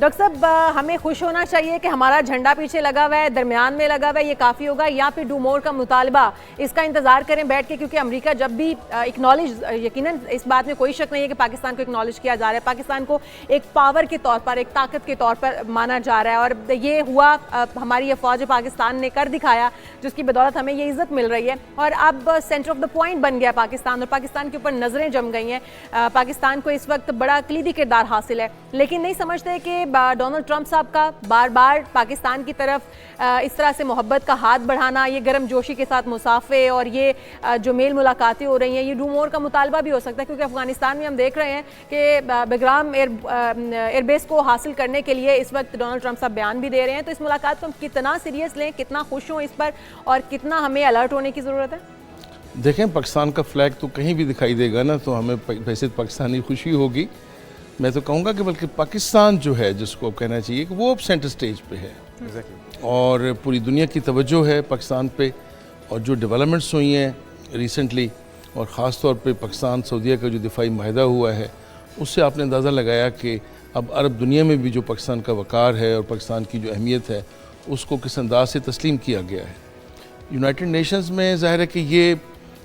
Doctor साहब, हमें खुश होना चाहिए कि हमारा झंडा पीछे लगा हुआ है, दरमियान में लगा हुआ है, ये काफ़ी होगा, या फिर डू मोर का मुतालबा इसका इंतजार करें बैठ के? क्योंकि अमेरिका जब भी एक्नॉलेज, यकीनन इस बात में कोई शक नहीं है कि पाकिस्तान को एक्नॉलेज किया जा रहा है, पाकिस्तान को एक पावर के तौर पर, एक ताकत के तौर पर माना जा रहा है, और ये हुआ हमारी ये फ़ौज पाकिस्तान ने कर दिखाया, जिसकी बदौलत हमें ये इज़्ज़त मिल रही है। और अब सेंटर ऑफ द पॉइंट बन गया पाकिस्तान, और पाकिस्तान के ऊपर नज़रें जम गई हैं। पाकिस्तान को इस वक्त बड़ा कलीदी किरदार हासिल है, लेकिन नहीं समझते कि डोनाल्ड ट्रंप साहब का बार बार पाकिस्तान की तरफ इस तरह से मोहब्बत का हाथ बढ़ाना, ये गर्म जोशी के साथ मुसाफे और ये जो मेल मुलाकातें हो रही हैं, ये डू मोर का मुतालबा भी हो सकता है। क्योंकि अफगानिस्तान में हम देख रहे हैं कि बेग्राम एयरबेस को हासिल करने के लिए इस वक्त डोनाल्ड ट्रंप साहब बयान भी दे रहे हैं। तो इस मुलाकात को हम कितना सीरियस लें, कितना खुश हों इस पर, और कितना हमें अलर्ट होने की ज़रूरत है? देखें, पाकिस्तान का फ्लैग तो कहीं भी दिखाई देगा ना, तो हमें वैसे पाकिस्तानी खुशी होगी। मैं तो कहूँगा कि बल्कि पाकिस्तान जो है, जिसको कहना चाहिए कि वो अब सेंटर स्टेज पे है और पूरी दुनिया की तवज्जो है पाकिस्तान पे। और जो डेवलपमेंट्स हुई हैं रिसेंटली, और ख़ास तौर पे पाकिस्तान सऊदीया का जो दिफाई माहिदा हुआ है, उससे आपने अंदाज़ा लगाया कि अब अरब दुनिया में भी जो पाकिस्तान का वक़ार है और पाकिस्तान की जो अहमियत है, उसको किस अंदाज से तस्लीम किया गया है। यूनाइटेड नेशंस में ज़ाहिर है कि ये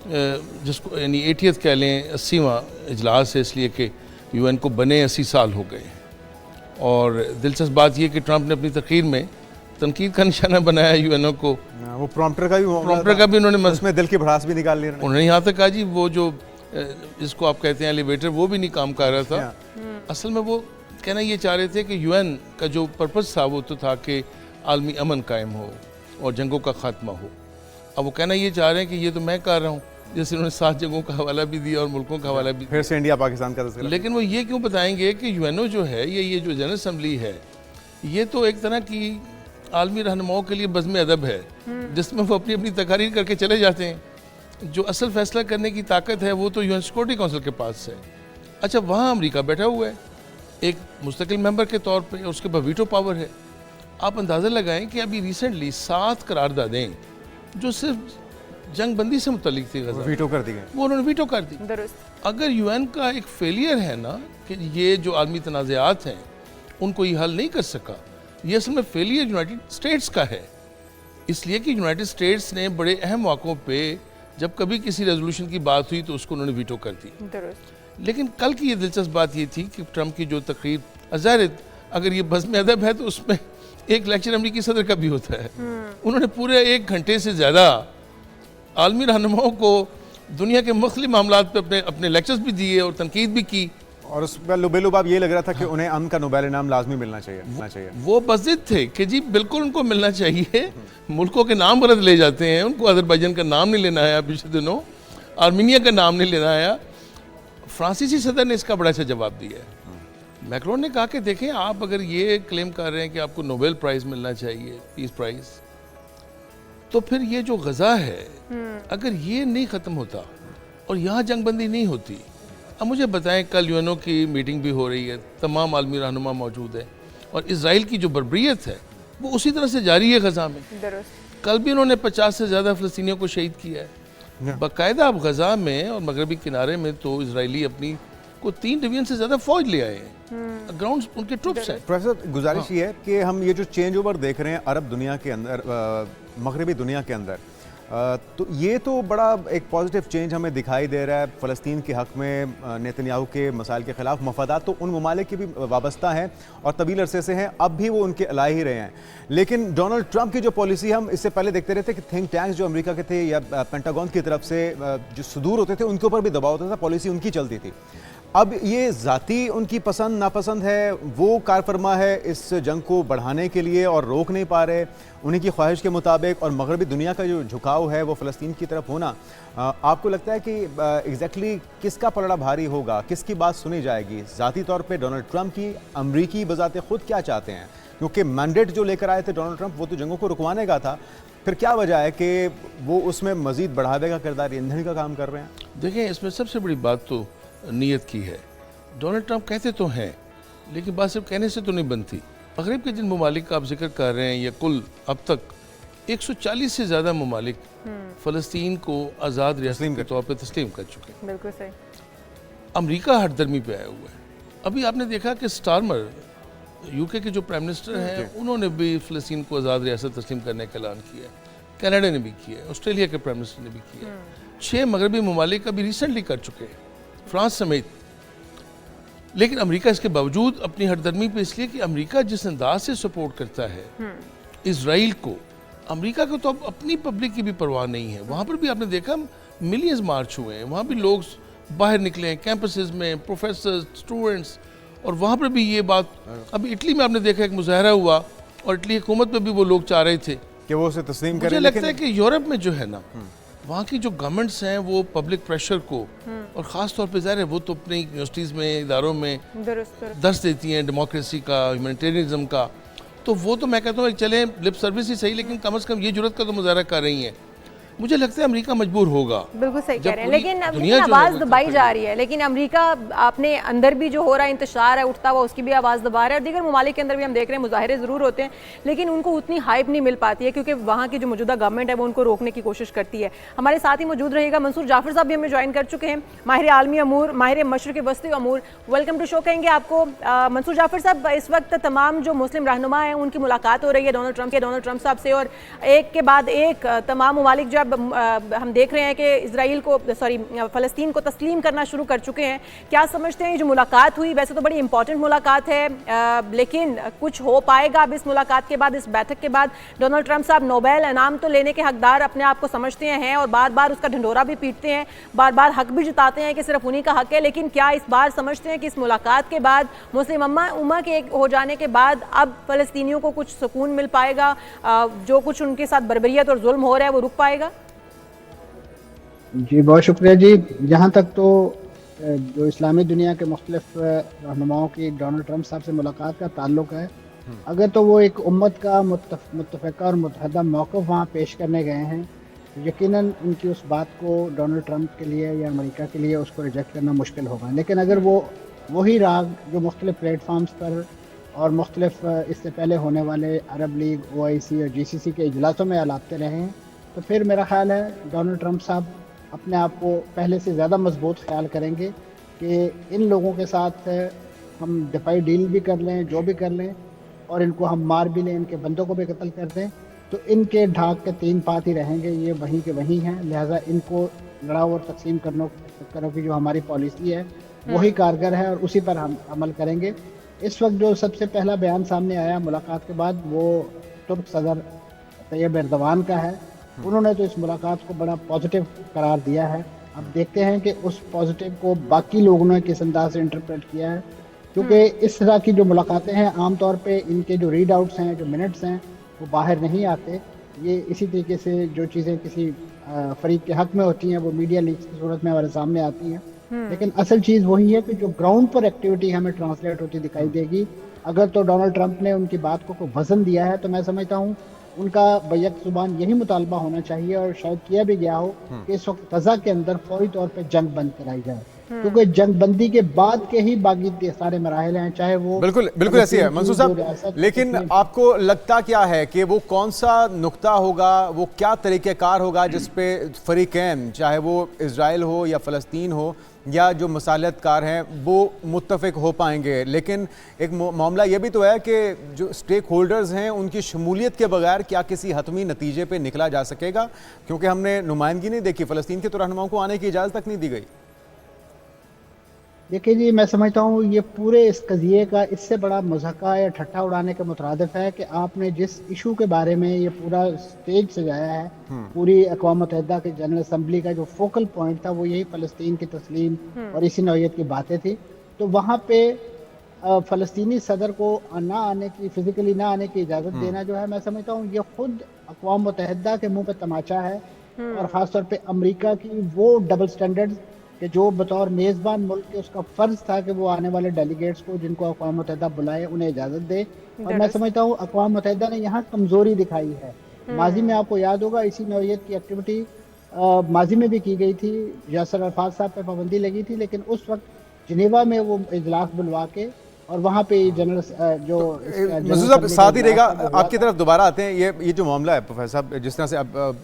जिसको यानी 80th कह लें, 80वां इजलास है, इसलिए कि यूएन को बने 80 साल हो गए। और दिलचस्प बात यह कि ट्रंप ने अपनी तकरीर में तनकीद का निशाना बनाया यूएनओ को। वो प्रॉम्प्टर का भी उन्होंने उसमें दिल की भड़ास भी निकाल ली उन्होंने। यहाँ तक कहा जी, वो जो जिसको आप कहते हैं एलिवेटर, वो भी नहीं काम कर रहा था। असल में वो कहना ये चाह रहे थे कि यूएन का जो पर्पज़ था वो तो था कि आलमी अमन कायम हो और जंगों का खात्मा हो। अब वो कहना ये चाह रहे हैं कि ये तो मैं कर रहा हूँ, जैसे उन्होंने 7 जगहों का हवाला भी दिया और मुल्कों का हवाला भी, फिर से इंडिया पाकिस्तान का तस्करा। लेकिन वो ये क्यों बताएंगे कि यूएनओ जो है, ये जो जनरल असम्बली है, ये तो एक तरह की आलमी रहनुमाओं के लिए बज़्म अदब है, जिसमें वो अपनी अपनी तकारीर करके चले जाते हैं। जो असल फैसला करने की ताकत है वो तो यूएन सिक्योरिटी काउंसिल के पास है। अच्छा, वहाँ अमेरिका बैठा हुआ है एक मुस्तकिल मेंबर के तौर पे, और उसके पास वीटो पावर है। आप अंदाज़ा लगाएं कि अभी रिसेंटली 7 करारदादें जो सिर्फ जंग बंदी से मुतल्लिक थी, वीटो कर दी गई, वो उन्होंने वीटो कर दी। अगर यूएन का एक फेलियर है ना कि ये जो आलमी तनाज़ात हैं उनको ये हल नहीं कर सका, ये असल में फेलियर यूनाइटेड स्टेट्स का है। इसलिए कि यूनाइटेड स्टेट्स ने बड़े अहम मौक़ों पे जब कभी किसी रेजोल्यूशन की बात हुई तो उसको उन्होंने वीटो कर दी। लेकिन कल की ये दिलचस्प बात ये थी कि ट्रंप की जो तकरीर, ज़ाहिर अगर ये बज़्म अदब है तो उसमें एक लेक्चर अमेरिकी सदर का भी होता है। उन्होंने पूरे 1 घंटे से ज़्यादा आलमी रहनुमाओं को दुनिया के मुख्तलिफ मामलात पे अपने लेक्चर्स भी दिए और तनकीद भी की। और उसमें लुबेलुबाब ये लग रहा था कि उन्हें अमन का नोबेल इनाम लाजमी मिलना चाहिए। वो बज़िद थे कि जी बिल्कुल उनको मिलना चाहिए। मुल्कों के नाम गलत ले जाते हैं, उनको अज़रबैजान का नाम नहीं लेना आया पिछले दिनों, आर्मीनिया का नाम नहीं लेना आया। फ्रांसीसी सदर ने इसका बड़ा अच्छा जवाब दिया है। मैक्रोन ने कहा कि देखें, आप अगर ये क्लेम कर रहे हैं कि आपको नोबेल प्राइज़ मिलना चाहिए, पीस प्राइज़, तो फिर ये जो गज़ा है, अगर ये नहीं ख़त्म होता और यहाँ जंगबंदी नहीं होती। अब मुझे बताएं, कल यूएनओ की मीटिंग भी हो रही है, तमाम आलमी रहनुमा मौजूद है, और इजराइल की जो बर्बरियत है वो उसी तरह से जारी है गज़ा में। कल भी उन्होंने 50 से ज़्यादा फ़लस्तीनियों को शहीद किया है बाकायदा। अब गज़ा में और मगरबी किनारे में तो इजरायली अपनी को 3 डिवीजन से ज़्यादा फौज ले आए हैं, ग्राउंड उनके ट्रुप्स हैं। प्रोफेसर, गुजारिश ये है कि हम ये जो चेंज ओवर देख रहे हैं अरब दुनिया के अंदर, मगरबी दुनिया के अंदर, तो ये तो बड़ा एक पॉजिटिव चेंज हमें दिखाई दे रहा है। फ़लस्तीन के हक़ में नेतन्याहू के मसाइल के ख़िलाफ़ मफादात तो उन ममालिक की भी वाबस्ता हैं और तवील अरसे से हैं, अब भी वो उनके अला ही रहे हैं। लेकिन डोनाल्ड ट्रंप की जो पॉलिसी, हम इससे पहले देखते रहते कि थिंक टैंक्स जो अमेरिका के थे या पेंटागन की तरफ से जो सुदूर होते थे उनके ऊपर भी दबाव होता था, पॉलिसी उनकी चलती थी। अब ये ज़ाती उनकी पसंद नापसंद है, वो कारफरमा है इस जंग को बढ़ाने के लिए और रोक नहीं पा रहे उन्हीं की ख्वाहिश के मुताबिक, और मगरबी दुनिया का जो झुकाव है वो फ़लस्तीन की तरफ होना, आपको लगता है कि एग्जैक्टली किसका पलड़ा भारी होगा, किसकी बात सुनी जाएगी? ज़ाती तौर पे डोनाल्ड ट्रंप की, अमरीकी बज़ाते खुद क्या चाहते हैं? क्योंकि मैंडेट जो लेकर आए थे डोनाल्ड ट्रंप वो तो जंगों को रुकवाने का था, फिर क्या वजह है कि वो उसमें मज़ीद बढ़ावे का किरदार, ईंधन का काम कर रहे हैं? देखिए, इसमें सबसे बड़ी बात तो नीयत की है। डोनाल्ड ट्रंप कहते तो हैं, लेकिन बात सिर्फ कहने से तो नहीं बनती। मगरब के जिन ममालिक का आप जिक्र कर रहे हैं, या कुल अब तक 140 से ज़्यादा ममालिक फ़लस्तीन को आज़ाद रियासत के तौर पर तस्लीम कर चुके हैं। बिल्कुल सही। अमरीका हरदर्मी पे आया हुआ है। अभी आपने देखा कि स्टारमर यूके के जो प्राइम मिनिस्टर हैं उन्होंने भी फ़लस्तीन को आज़ाद रियासत तस्लीम करने का ऐलान किया है, कनाडा ने भी किया है, ऑस्ट्रेलिया के प्राइम मिनिस्टर ने भी किया है, 6 मगरबी ममालिक अभी रिसेंटली कर चुके हैं, फ्रांस समेत। लेकिन अमेरिका इसके बावजूद अपनी हरदर्मी पे, इसलिए कि अमेरिका जिस अंदाज से सपोर्ट करता है इसराइल को, अमेरिका को तो अब अपनी पब्लिक की भी परवाह नहीं है। वहाँ पर भी आपने देखा मिलियंस मार्च हुए हैं, वहाँ भी लोग बाहर निकले हैं कैंपसेस में, प्रोफेसर, स्टूडेंट्स, और वहाँ पर भी ये बात, अभी इटली में आपने देखा एक मुजाहरा हुआ और इटली हुकूमत में भी वो लोग चाह रहे थे कि वो उसे तस्लीम करें। मुझे लगता है कि यूरोप में जो है ना, वहाँ की जो गवर्नमेंट्स हैं वो पब्लिक प्रेशर को, और ख़ास तौर पे ज़ाहिर है वो तो अपनी यूनिवर्सिटीज़ में, इदारों में दर्स देती हैं डेमोक्रेसी का, ह्यूमैनिटेरियनिज्म का, तो वो तो मैं कहता हूँ चले लिप सर्विस ही सही, लेकिन कम से कम ये जुर्रत का तो मुजाहरा कर रही हैं। मुझे लगता है अमेरिका मजबूर होगा। बिल्कुल सही कह रहे हैं, लेकिन आवाज़ दबाई जा रही है। लेकिन अमेरिका अपने अंदर भी जो हो रहा है इंतशार है उठता हुआ, उसकी भी आवाज़ दबा रहा है। और दीगर ममालिक के अंदर भी हम देख रहे हैं मुजाहरे ज़रूर होते हैं, लेकिन उनको उतनी हाइप नहीं मिल पाती है क्योंकि वहाँ की जो मौजूदा गवर्नमेंट है वो उनको रोकने की कोशिश करती है। हमारे साथ ही मौजूद रहेगा मंसूर जाफर साहब भी हमें ज्वाइन कर चुके हैं, माहिर आलमी अमूर, माहिर मशरक़ वस्ती अमूर। वेलकम टू शो कहेंगे आपको। मंसूर जाफर साहब, इस वक्त तमाम जो मुस्लिम रहनुमा हैं उनकी मुलाकात हो रही है डोनाल्ड ट्रंप साहब से, और एक के बाद एक तमाम ममालिक जो हम देख रहे हैं कि इजराइल को, फ़लस्तीन को तस्लीम करना शुरू कर चुके हैं। क्या समझते हैं ये जो मुलाकात हुई, वैसे तो बड़ी इंपॉर्टेंट मुलाकात है, लेकिन कुछ हो पाएगा अब इस मुलाकात के बाद, इस बैठक के बाद? डोनाल्ड ट्रंप साहब नोबेल इनाम तो लेने के हकदार अपने आप को समझते हैं और बार बार उसका ढंढोरा भी पीटते हैं, बार बार हक भी जताते हैं कि सिर्फ उन्हीं का हक है, लेकिन क्या इस बार समझते हैं कि इस मुलाकात के बाद, मुस्लिम उम्मा के एक हो जाने के बाद, अब फ़लस्तीनियों को कुछ सुकून मिल पाएगा, जो कुछ उनके साथ बर्बरियत और जुल्म हो रहा है वो रुक पाएगा? जी बहुत शुक्रिया जी। जहाँ तक तो जो इस्लामी दुनिया के मुख्तलिफ रहनुमाओं की डोनाल्ड ट्रंप साहब से मुलाकात का ताल्लुक है, अगर तो वो एक उम्मत का मुत्तफ़िक़ा और मुत्तहदा मौक़िफ़ वहाँ पेश करने गए हैं, यकीनन उनकी उस बात को डोनाल्ड ट्रंप के लिए या अमेरिका के लिए उसको रिजेक्ट करना मुश्किल होगा। लेकिन अगर वो वही राग जो मुख्तलिफ प्लेटफार्म्स पर और मुख्तलिफ इससे पहले होने वाले अरब लीग, OIC और GCC के इजलासों में अलापते रहे हैं, तो फिर मेरा ख़्याल है डोनाल्ड ट्रंप साहब अपने आप को पहले से ज़्यादा मजबूत ख्याल करेंगे कि इन लोगों के साथ हम दफाई डील भी कर लें, जो भी कर लें, और इनको हम मार भी लें, इनके बंदों को भी कत्ल कर दें, तो इनके ढाक के 3 पात ही रहेंगे, ये वहीं के वहीं हैं। लिहाजा इनको लड़ाओ और तकसीम करो की जो हमारी पॉलिसी है वही कारगर है और उसी पर हम अमल करेंगे। इस वक्त जो सबसे पहला बयान सामने आया मुलाकात के बाद वो तुर्क सदर तैयब एर्दोगान का है। उन्होंने तो इस मुलाकात को बड़ा पॉजिटिव करार दिया है। अब देखते हैं कि उस पॉजिटिव को बाकी लोगों ने किस अंदाज से इंटरप्रेट किया है, क्योंकि इस तरह की जो मुलाकातें हैं आमतौर पे इनके जो रीड आउट्स हैं, जो मिनट्स हैं, वो बाहर नहीं आते। ये इसी तरीके से जो चीज़ें किसी फरीक के हक में होती हैं वो मीडिया लीक्स की सूरत में हमारे सामने आती हैं, लेकिन असल चीज़ वही है कि जो ग्राउंड पर एक्टिविटी हमें ट्रांसलेट होती दिखाई देगी। अगर तो डोनाल्ड ट्रंप ने उनकी बात को वज़न दिया है, तो मैं समझता हूँ उनका बैक जुबान यही मुतालबा होना चाहिए, और शायद किया भी गया हो कि इस वक्त गजा के अंदर फौरी तौर पे जंग बंद कराई जाए, क्योंकि जंग बंदी के बाद के ही बाकी सारे मराहल हैं, चाहे वो बिल्कुल ऐसी है मंसूर साहब। लेकिन आपको लगता क्या है कि वो कौन सा नुक्ता होगा, वो क्या तरीक़ेकार होगा जिस पे फरीकैन, चाहे वो इजराइल हो या फ़लस्तीन हो या जो मसालतकार हैं, वो मुत्तफ़िक हो पाएंगे? लेकिन एक मामला ये भी तो है कि जो स्टेक होल्डर्स हैं उनकी शमूलियत के बगैर क्या किसी हतमी नतीजे पे निकला जा सकेगा? क्योंकि हमने नुमाइंदगी नहीं देखी, फ़लस्तीन के तो रहनुमाओं को आने की इजाज़त तक नहीं दी गई। देखिए जी, मैं समझता हूँ ये पूरे इस कज़िये का इससे बड़ा मज़ाक़ा या ठट्ठा उड़ाने के मुतरादिफ है कि आपने जिस इशू के बारे में ये पूरा स्टेज सजाया है, पूरी अक़वाम मुत्तहिदा के जनरल असम्बली का जो फोकल पॉइंट था वो यही फ़लस्तीन की तस्लीम और इसी नौइयत की बातें थी। तो वहाँ पे फ़लस्तीनी सदर को ना आने की, फिज़िकली ना आने की इजाज़त देना जो है, मैं समझता हूँ ये ख़ुद अक़वाम मुत्तहिदा के मुँह पर तमाचा है, और ख़ास तौर पर अमरीका की वो डबल स्टैंडर्ड कि जो बतौर मेज़बान मुल्क के उसका फ़र्ज़ था कि वो आने वाले डेलीगेट्स को जिनको अक़वाम मुत्तहिदा बुलाए उन्हें इजाज़त दे। और मैं समझता हूँ अक़वाम मुत्तहिदा ने यहाँ कमज़ोरी दिखाई है। माजी में आपको याद होगा इसी नौइयत की एक्टिविटी माजी में भी की गई थी, यासर अरफ़ात साहब पे पाबंदी लगी थी, लेकिन उस वक्त जिनेवा में वो इजलास बुलवा के और वहाँ पे जनरल जो मंसूर साहब साथ ही रहेगा, आपकी तरफ दोबारा आते हैं। ये जो मामला है प्रोफेसर साहब, जिस तरह से अब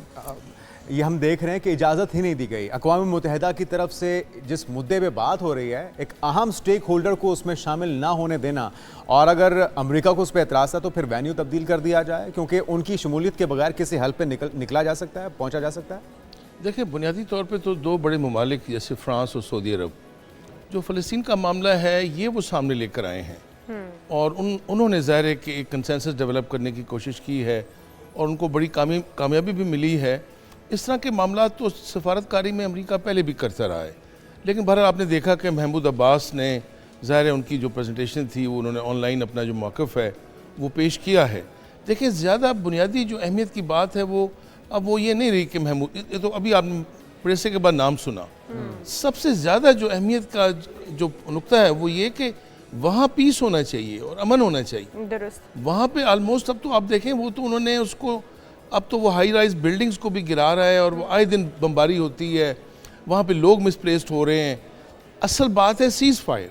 ये हम देख रहे हैं कि इजाज़त ही नहीं दी गई। अक़वाम मुत्तहिदा की तरफ से जिस मुद्दे पे बात हो रही है, एक अहम स्टेक होल्डर को उसमें शामिल ना होने देना, और अगर अमेरिका को उस पर एतराज़ था तो फिर वेन्यू तब्दील कर दिया जाए, क्योंकि उनकी शमूलियत के बगैर किसी हल पे निकला जा सकता है, पहुँचा जा सकता है। देखिए, बुनियादी तौर पे तो दो बड़े ममालिक जैसे फ्रांस और सऊदी अरब, जो फ़लस्तीन का मामला है ये वो सामने लेकर आए हैं, और उन्होंने ज़ाहिर है कि एक कंसेंसस डेवलप करने की कोशिश की है और उनको बड़ी कामयाबी भी मिली है। इस तरह के मामला तो सफारतकारी में अमेरिका पहले भी करता रहा है, लेकिन बहरहाल आपने देखा कि महमूद अब्बास ने ज़ाहिर है उनकी जो प्रेजेंटेशन थी वो उन्होंने ऑनलाइन अपना जो मौक़िफ़ है वो पेश किया है। देखिए, ज़्यादा बुनियादी जो अहमियत की बात है वो अब वो ये नहीं रही कि महमूद, ये तो अभी आपने प्रेसे के बाद नाम सुना, सबसे ज़्यादा जो अहमियत का जो नुक्ता है वो ये कि वहाँ पीस होना चाहिए और अमन होना चाहिए। दुरुस्त। वहाँ पे ऑलमोस्ट अब तो आप देखें वो तो उन्होंने उसको, अब तो वो हाई राइज बिल्डिंग्स को भी गिरा रहा है और वो आए दिन बमबारी होती है, वहाँ पे लोग मिसप्लेस्ड हो रहे हैं। असल बात है सीज़ फायर,